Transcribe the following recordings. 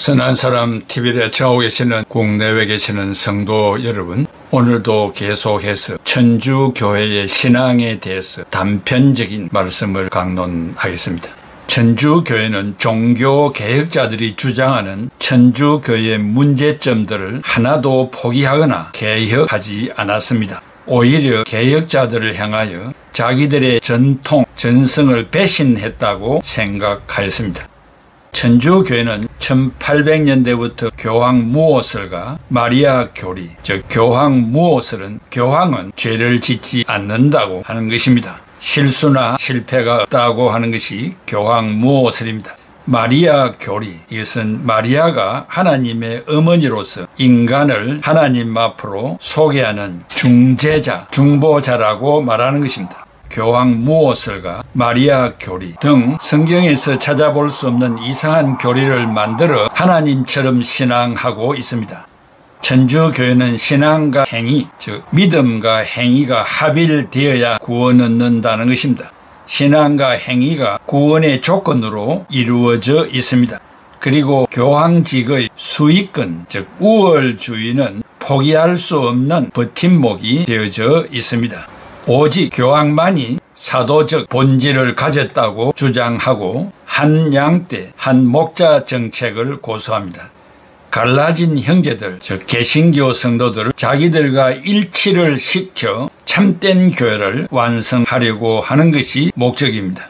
선한 사람 TV를 청하고 계시는 국내외 계시는 성도 여러분, 오늘도 계속해서 천주교회의 신앙에 대해서 단편적인 말씀을 강론하겠습니다. 천주교회는 종교개혁자들이 주장하는 천주교회의 문제점들을 하나도 포기하거나 개혁하지 않았습니다. 오히려 개혁자들을 향하여 자기들의 전통, 전승을 배신했다고 생각하였습니다. 천주교회는 1800년대부터 교황 무오슬과 마리아 교리, 즉 교황 무오슬은 교황은 죄를 짓지 않는다고 하는 것입니다. 실수나 실패가 없다고 하는 것이 교황 무오슬입니다. 마리아 교리, 이것은 마리아가 하나님의 어머니로서 인간을 하나님 앞으로 소개하는 중재자, 중보자라고 말하는 것입니다. 교황 무오슬과 마리아 교리 등 성경에서 찾아볼 수 없는 이상한 교리를 만들어 하나님처럼 신앙하고 있습니다. 천주교회는 신앙과 행위, 즉 믿음과 행위가 합일되어야 구원 얻는다는 것입니다. 신앙과 행위가 구원의 조건으로 이루어져 있습니다. 그리고 교황직의 수익권, 즉 우월주의는 포기할 수 없는 버팀목이 되어져 있습니다. 오직 교황만이 사도적 본질을 가졌다고 주장하고 한 양떼, 한 목자 정책을 고수합니다. 갈라진 형제들, 즉 개신교 성도들을 자기들과 일치를 시켜 참된 교회를 완성하려고 하는 것이 목적입니다.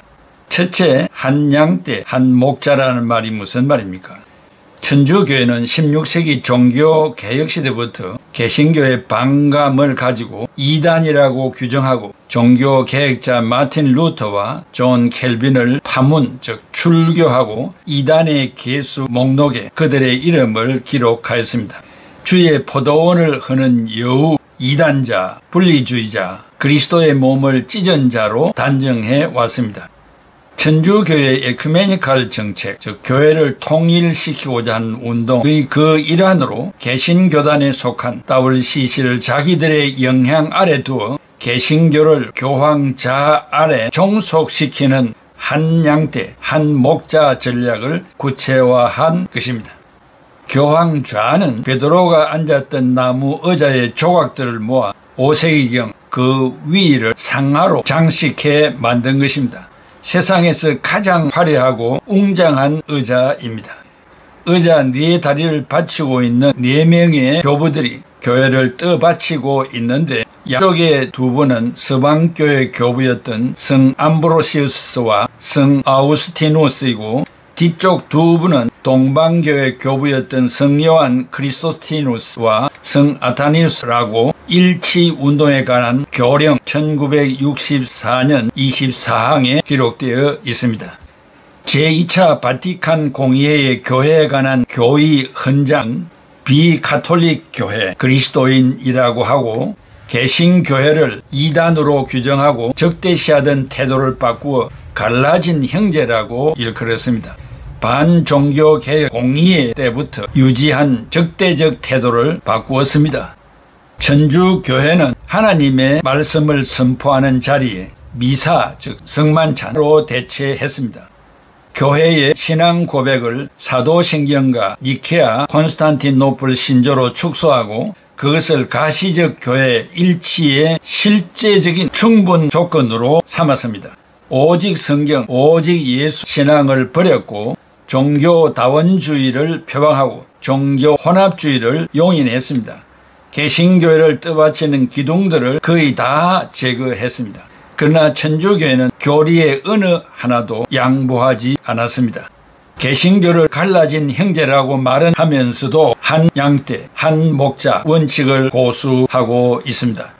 첫째, 한 양떼, 한 목자라는 말이 무슨 말입니까? 천주교회는 16세기 종교개혁 시대부터 개신교의 반감을 가지고 이단이라고 규정하고 종교개혁자 마틴 루터와 존 켈빈을 파문, 즉 출교하고 이단의 계수 목록에 그들의 이름을 기록하였습니다. 주의 포도원을 흐는 여우, 이단자, 분리주의자, 그리스도의 몸을 찢은 자로 단정해 왔습니다. 천주교회의 에큐메니칼 정책, 즉 교회를 통일시키고자 하는 운동의 그 일환으로 개신교단에 속한 WCC를 자기들의 영향 아래 두어 개신교를 교황자 아래 종속시키는 한 양떼, 한 목자 전략을 구체화한 것입니다. 교황좌는 베드로가 앉았던 나무 의자의 조각들을 모아 5세기경 그 위를 상하로 장식해 만든 것입니다. 세상에서 가장 화려하고 웅장한 의자입니다. 의자 네 다리를 받치고 있는 4명의 교부들이 교회를 떠받치고 있는데 양쪽의 두 분은 서방교회 교부였던 성 암브로시우스와 성 아우스티누스이고 뒤쪽 두 분은 동방교회 교부였던 성 요한 크리스토스티누스와 성 아타니우스라고 일치운동에 관한 교령 1964년 24항에 기록되어 있습니다. 제2차 바티칸 공의회의 교회에 관한 교의 헌장 비카톨릭 교회 그리스도인이라고 하고 개신교회를 이단으로 규정하고 적대시하던 태도를 바꾸어 갈라진 형제라고 일컬었습니다. 반종교개혁 공의회 때부터 유지한 적대적 태도를 바꾸었습니다. 천주교회는 하나님의 말씀을 선포하는 자리에 미사, 즉 성만찬으로 대체했습니다. 교회의 신앙 고백을 사도신경과 니케아 콘스탄티노플 신조로 축소하고 그것을 가시적 교회 일치의 실제적인 충분 조건으로 삼았습니다. 오직 성경, 오직 예수 신앙을 버렸고 종교다원주의를 표방하고 종교혼합주의를 용인했습니다. 개신교회를 떠받치는 기둥들을 거의 다 제거했습니다. 그러나 천주교회는 교리의 어느 하나도 양보하지 않았습니다. 개신교를 갈라진 형제라고 말은 하면서도 한 양떼, 한 목자 원칙을 고수하고 있습니다.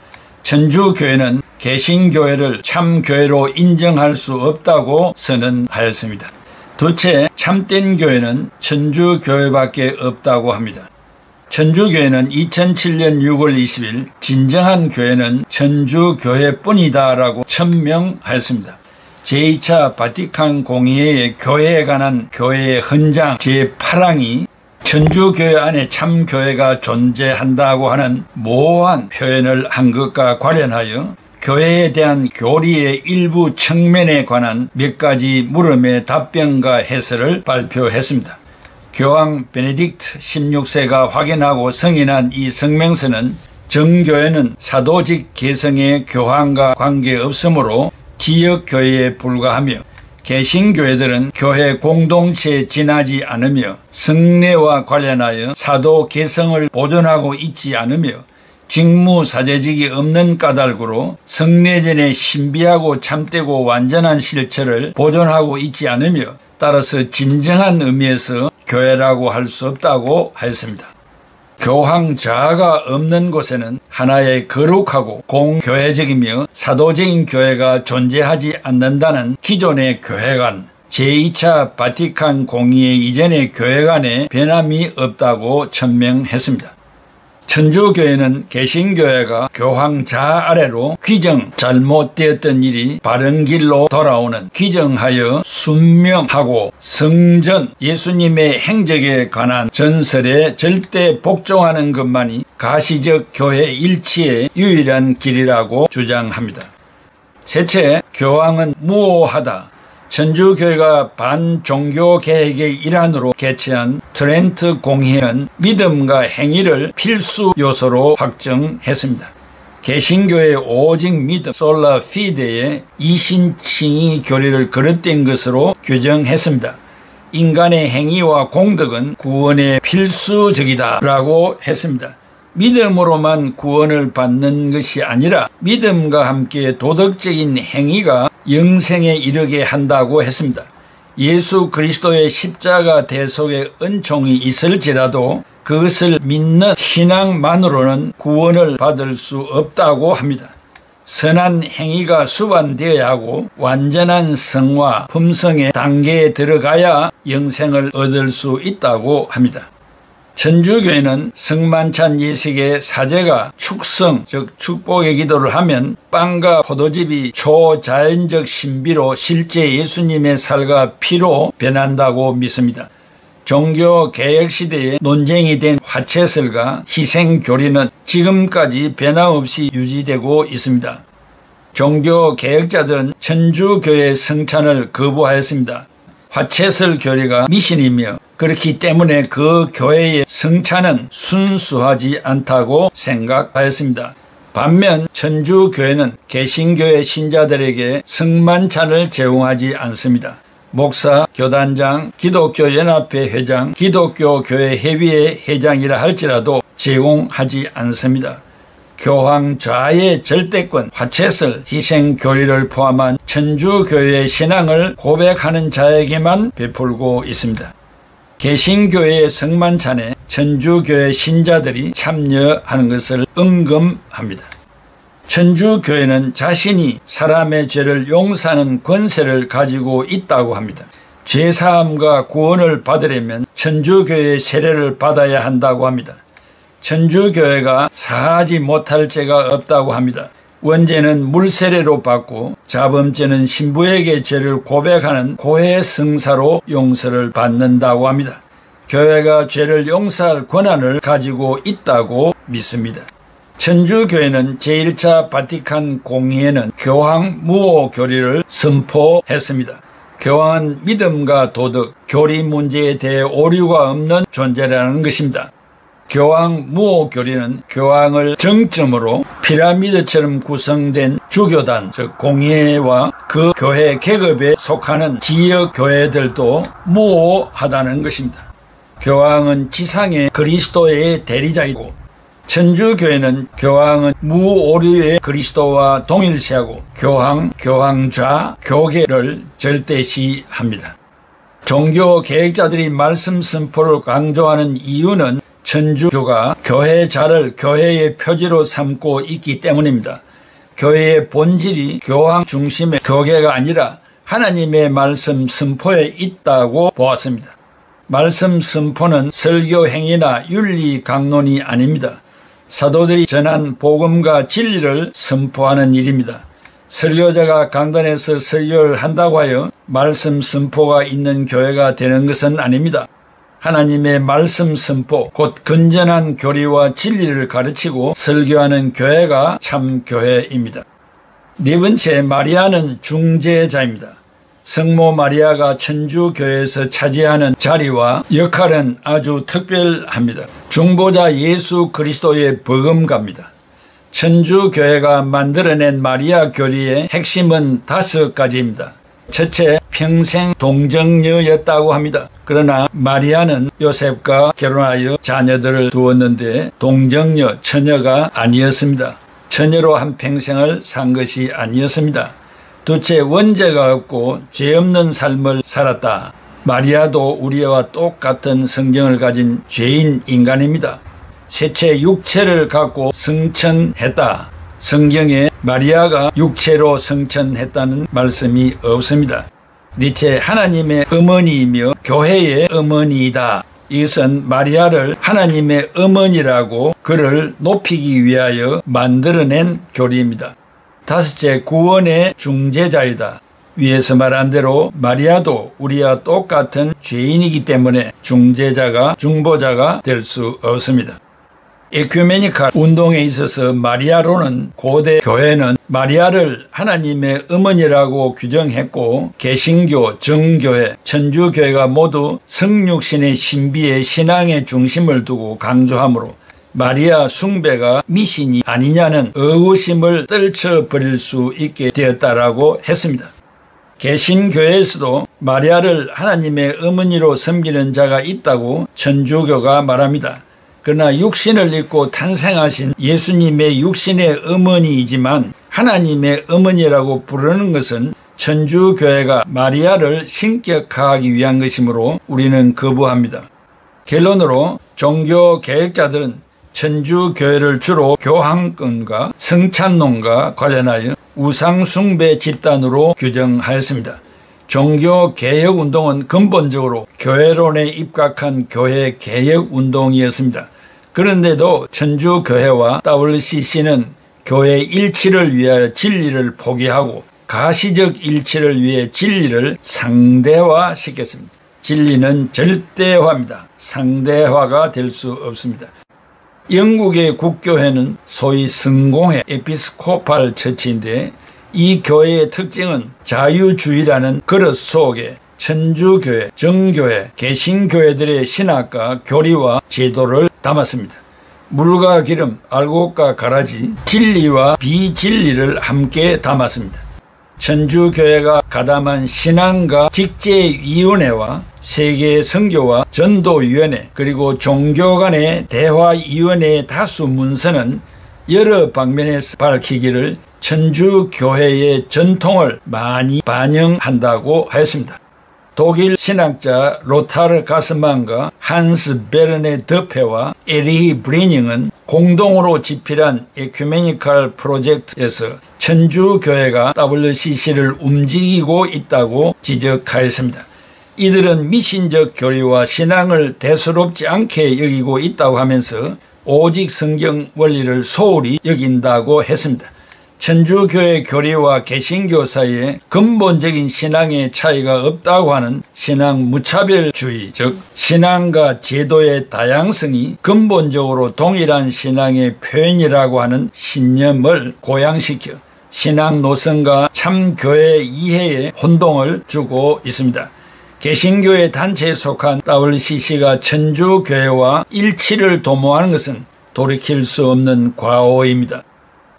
천주교회는 개신교회를 참교회로 인정할 수 없다고 선언하였습니다. 도대체 참된 교회는 천주교회밖에 없다고 합니다. 천주교회는 2007년 6월 20일 진정한 교회는 천주교회뿐이다 라고 천명하였습니다. 제2차 바티칸 공의회의 교회에 관한 교회의 헌장 제8항이 천주교회 안에 참교회가 존재한다고 하는 모호한 표현을 한 것과 관련하여 교회에 대한 교리의 일부 측면에 관한 몇 가지 물음의 답변과 해설을 발표했습니다. 교황 베네딕트 16세가 확인하고 승인한 이 성명서는 정교회는 사도직 계성의 교황과 관계없으므로 지역교회에 불과하며 개신교회들은 교회 공동체에 지나지 않으며 성례와 관련하여 사도 계성을 보존하고 있지 않으며 직무사제직이 없는 까닭으로 성례전의 신비하고 참되고 완전한 실체를 보존하고 있지 않으며 따라서 진정한 의미에서 교회라고 할 수 없다고 하였습니다. 교황 자아가 없는 곳에는 하나의 거룩하고 공교회적이며 사도적인 교회가 존재하지 않는다는 기존의 교회관, 제2차 바티칸 공의회 이전의 교회관에 변함이 없다고 천명했습니다. 천주교회는 개신교회가 교황 자아 아래로 잘못되었던 일이 바른 길로 돌아오는 귀정하여 순명하고 성전 예수님의 행적에 관한 전설에 절대 복종하는 것만이 가시적 교회 일치의 유일한 길이라고 주장합니다. 셋째, 교황은 무오하다. 천주교회가 반종교개혁의 일환으로 개최한 트렌트 공의회는 믿음과 행위를 필수 요소로 확정했습니다. 개신교의 오직 믿음 솔라 피데의 이신칭의 교리를 거듭된 것으로 규정했습니다. 인간의 행위와 공덕은 구원의 필수적이다 라고 했습니다. 믿음으로만 구원을 받는 것이 아니라 믿음과 함께 도덕적인 행위가 영생에 이르게 한다고 했습니다. 예수 그리스도의 십자가 대속의 은총이 있을지라도 그것을 믿는 신앙만으로는 구원을 받을 수 없다고 합니다. 선한 행위가 수반되어야 하고 완전한 성화, 품성의 단계에 들어가야 영생을 얻을 수 있다고 합니다. 천주교회는 성만찬 예식의 사제가 축성, 즉 축복의 기도를 하면 빵과 포도즙이 초자연적 신비로 실제 예수님의 살과 피로 변한다고 믿습니다. 종교 개혁 시대에 논쟁이 된 화채설과 희생교리는 지금까지 변함없이 유지되고 있습니다. 종교 개혁자들은 천주교의 성찬을 거부하였습니다. 화채설 교리가 미신이며 그렇기 때문에 그 교회의 성찬은 순수하지 않다고 생각하였습니다. 반면 천주교회는 개신교회 신자들에게 성만찬을 제공하지 않습니다. 목사, 교단장, 기독교연합회 회장, 기독교교회 협의회 회장이라 할지라도 제공하지 않습니다. 교황 좌의 절대권, 화채설, 희생교리를 포함한 천주교회의 신앙을 고백하는 자에게만 베풀고 있습니다. 개신교회의 성만찬에 천주교회 신자들이 참여하는 것을 은금합니다. 천주교회는 자신이 사람의 죄를 용서하는 권세를 가지고 있다고 합니다. 죄사함과 구원을 받으려면 천주교회의 세례를 받아야 한다고 합니다. 천주교회가 사하지 못할 죄가 없다고 합니다. 원죄는 물세례로 받고 자범죄는 신부에게 죄를 고백하는 고해성사로 용서를 받는다고 합니다. 교회가 죄를 용서할 권한을 가지고 있다고 믿습니다. 천주교회는 제1차 바티칸 공의회는 교황 무오 교리를 선포했습니다. 교황은 믿음과 도덕, 교리 문제에 대해 오류가 없는 존재라는 것입니다. 교황 무오 교리는 교황을 정점으로 피라미드처럼 구성된 주교단, 즉 공의회와 그 교회 계급에 속하는 지역 교회들도 무오하다는 것입니다. 교황은 지상의 그리스도의 대리자이고 천주교회는 교황은 무오류의 그리스도와 동일시하고 교황, 교황좌, 교계를 절대시합니다. 종교 개혁자들이 말씀 선포를 강조하는 이유는 천주교가 교회자를 교회의 표지로 삼고 있기 때문입니다. 교회의 본질이 교황 중심의 교계가 아니라 하나님의 말씀 선포에 있다고 보았습니다. 말씀 선포는 설교 행위나 윤리 강론이 아닙니다. 사도들이 전한 복음과 진리를 선포하는 일입니다. 설교자가 강단에서 설교를 한다고 하여 말씀 선포가 있는 교회가 되는 것은 아닙니다. 하나님의 말씀 선포, 곧 건전한 교리와 진리를 가르치고 설교하는 교회가 참 교회입니다. 네 번째, 마리아는 중재자입니다. 성모 마리아가 천주교회에서 차지하는 자리와 역할은 아주 특별합니다. 중보자 예수 그리스도의 버금갑니다. 천주교회가 만들어낸 마리아 교리의 핵심은 5가지입니다. 첫째, 평생 동정녀였다고 합니다. 그러나 마리아는 요셉과 결혼하여 자녀들을 두었는데 동정녀, 처녀가 아니었습니다. 처녀로 한평생을 산 것이 아니었습니다. 둘째, 원죄가 없고 죄 없는 삶을 살았다. 마리아도 우리와 똑같은 성경을 가진 죄인 인간입니다. 셋째, 육체를 갖고 성천했다. 성경에 마리아가 육체로 성천했다는 말씀이 없습니다. 넷째, 하나님의 어머니이며 교회의 어머니이다. 이것은 마리아를 하나님의 어머니라고 그를 높이기 위하여 만들어낸 교리입니다. 다섯째, 구원의 중재자이다. 위에서 말한 대로 마리아도 우리와 똑같은 죄인이기 때문에 중재자가, 중보자가 될 수 없습니다. 에큐메니칼 운동에 있어서 마리아로는 고대 교회는 마리아를 하나님의 어머니라고 규정했고 개신교, 정교회, 천주교회가 모두 성육신의 신비에 신앙의 중심을 두고 강조하므로 마리아 숭배가 미신이 아니냐는 의구심을 떨쳐버릴 수 있게 되었다라고 했습니다. 개신교회에서도 마리아를 하나님의 어머니로 섬기는 자가 있다고 천주교가 말합니다. 그러나 육신을 입고 탄생하신 예수님의 육신의 어머니이지만 하나님의 어머니라고 부르는 것은 천주교회가 마리아를 신격화하기 위한 것이므로 우리는 거부합니다. 결론으로 종교 개혁자들은 천주교회를 주로 교황권과 성찬론과 관련하여 우상숭배 집단으로 규정하였습니다. 종교개혁운동은 근본적으로 교회론에 입각한 교회 개혁운동이었습니다. 그런데도 천주교회와 WCC는 교회 일치를 위하여 진리를 포기하고 가시적 일치를 위해 진리를 상대화시켰습니다. 진리는 절대화입니다. 상대화가 될 수 없습니다. 영국의 국교회는 소위 성공회 에피스코팔 처치인데 이 교회의 특징은 자유주의라는 그릇 속에 천주교회, 정교회, 개신교회들의 신학과 교리와 제도를 담았습니다. 물과 기름, 알곡과 가라지, 진리와 비진리를 함께 담았습니다. 천주교회가 가담한 신앙과 직제위원회와 세계 선교와 전도위원회 그리고 종교 간의 대화위원회의 다수 문서는 여러 방면에서 밝히기를 천주교회의 전통을 많이 반영한다고 하였습니다. 독일 신학자 로타르 가스만과 한스 베르네 더페와 에리히 브리닝은 공동으로 집필한 에큐메니칼 프로젝트에서 천주교회가 WCC를 움직이고 있다고 지적하였습니다. 이들은 미신적 교리와 신앙을 대수롭지 않게 여기고 있다고 하면서 오직 성경 원리를 소홀히 여긴다고 했습니다. 천주교회 교리와 개신교 사이에 근본적인 신앙의 차이가 없다고 하는 신앙 무차별주의, 즉 신앙과 제도의 다양성이 근본적으로 동일한 신앙의 표현이라고 하는 신념을 고양시켜 신앙 노선과 참교회 이해에 혼동을 주고 있습니다. 개신교의 단체에 속한 WCC가 천주교회와 일치를 도모하는 것은 돌이킬 수 없는 과오입니다.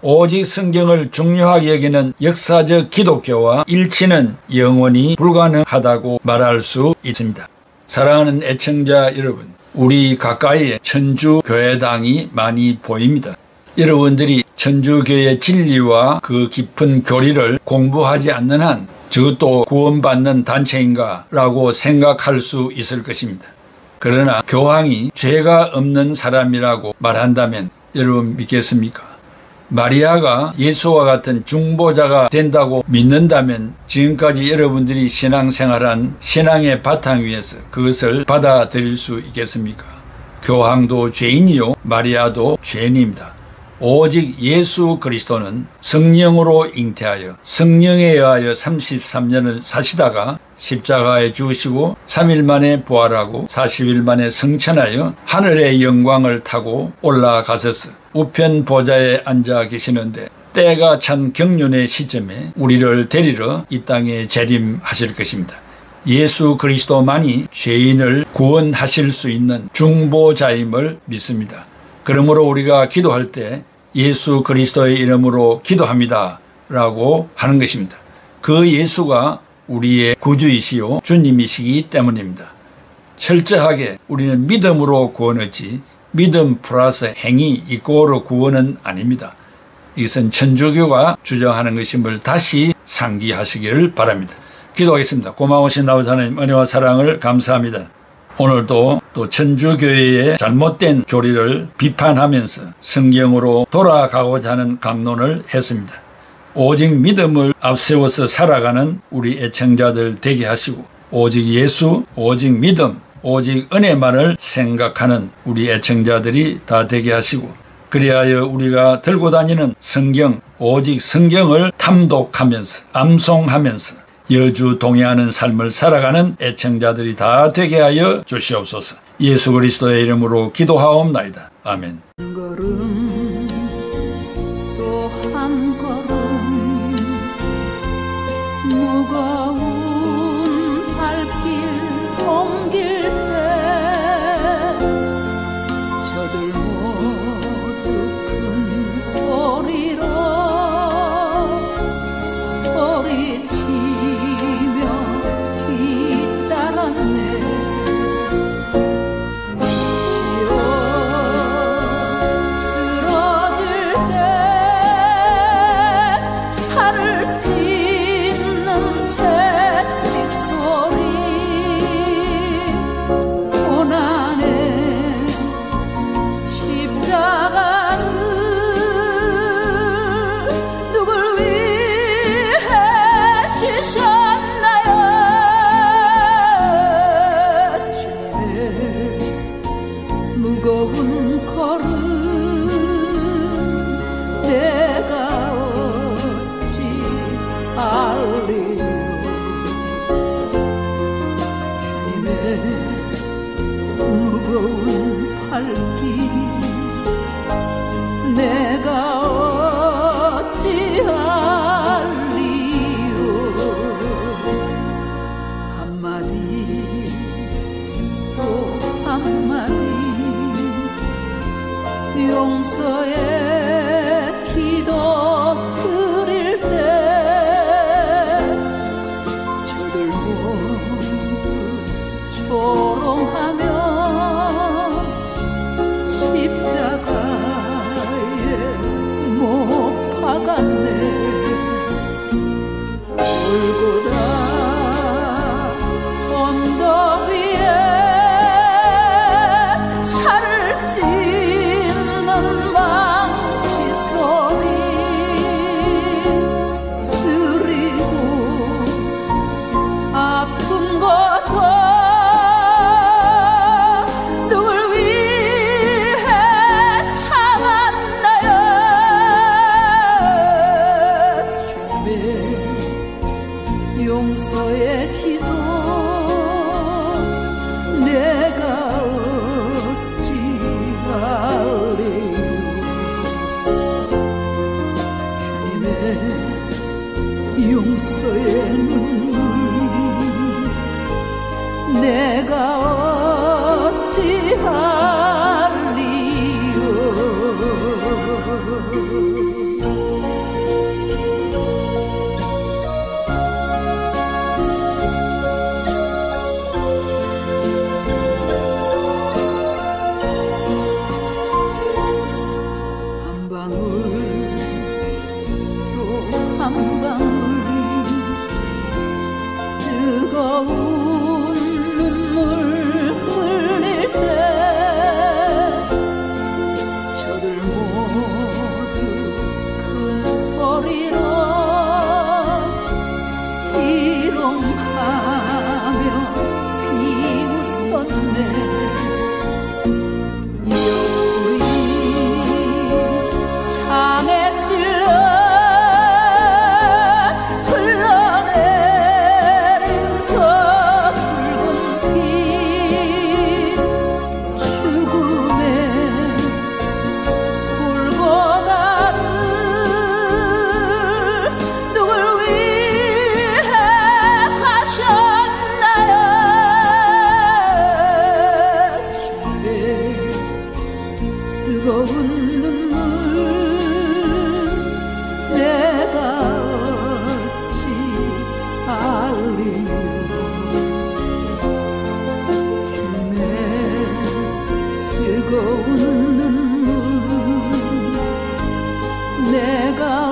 오직 성경을 중요하게 여기는 역사적 기독교와 일치는 영원히 불가능하다고 말할 수 있습니다. 사랑하는 애청자 여러분, 우리 가까이에 천주교회당이 많이 보입니다. 여러분들이 천주교의 진리와 그 깊은 교리를 공부하지 않는 한 저것도 구원받는 단체인가 라고 생각할 수 있을 것입니다. 그러나 교황이 죄가 없는 사람이라고 말한다면 여러분 믿겠습니까? 마리아가 예수와 같은 중보자가 된다고 믿는다면 지금까지 여러분들이 신앙생활한 신앙의 바탕 위에서 그것을 받아들일 수 있겠습니까? 교황도 죄인이요 마리아도 죄인입니다. 오직 예수 그리스도는 성령으로 잉태하여 성령에 의하여 33년을 사시다가 십자가에 죽으시고 3일 만에 부활하고 40일 만에 성천하여 하늘의 영광을 타고 올라가셔서 우편 보좌에 앉아 계시는데 때가 찬 경륜의 시점에 우리를 데리러 이 땅에 재림하실 것입니다. 예수 그리스도만이 죄인을 구원하실 수 있는 중보자임을 믿습니다. 그러므로 우리가 기도할 때 예수 그리스도의 이름으로 기도합니다 라고 하는 것입니다. 그 예수가 우리의 구주이시요 주님이시기 때문입니다. 철저하게 우리는 믿음으로 구원하지 믿음 플러스 행위 이꼬르 구원은 아닙니다. 이것은 천주교가 주장하는 것임을 다시 상기하시기를 바랍니다. 기도하겠습니다. 고마우신 아버지 하나님 은혜와 사랑을 감사합니다. 오늘도 또 천주교회의 잘못된 교리를 비판하면서 성경으로 돌아가고자 하는 강론을 했습니다. 오직 믿음을 앞세워서 살아가는 우리 애청자들 되게 하시고 오직 예수, 오직 믿음, 오직 은혜만을 생각하는 우리 애청자들이 다 되게 하시고 그리하여 우리가 들고 다니는 성경, 오직 성경을 탐독하면서 암송하면서 여주 동행하는 삶을 살아가는 애청자들이 다 되게 하여 주시옵소서. 예수 그리스도의 이름으로 기도하옵나이다. 아멘. 한 걸음 또 한 걸음 무거운 발길 옮길 때 저들 모두 큰 소리로 소리치며 뒤따랐네. 지치어 쓰러질 때 살을 찢는 채찍 소리 고난의 십자가를 누굴 위해 지셨나요? 주님의 무거운 걸음 내가 어찌 알리요? 주님의 무거운 발길 내가 어찌 알리요? 한마디 또 한마디 용서의 기도 드릴 때 저들 모두 조롱하며 십자가에 못 박았네. 골고다 언덕 위에 살을 찢는 망치 소리 쓰리고 아픈 것도 누굴 위해 참았나요? 주님의 용서의 기도 내가 어찌 알리요? 주님의 용서의 눈물 내가 어찌 알리요? 한 방울 또 한 방울 뜨거운 눈물 흘릴 때 저들 모두 큰 소리로 희롱하며 비웃었네. 여울이 창에 찔러 흘러내린 저 붉은 피 죽음의 골고다를 내가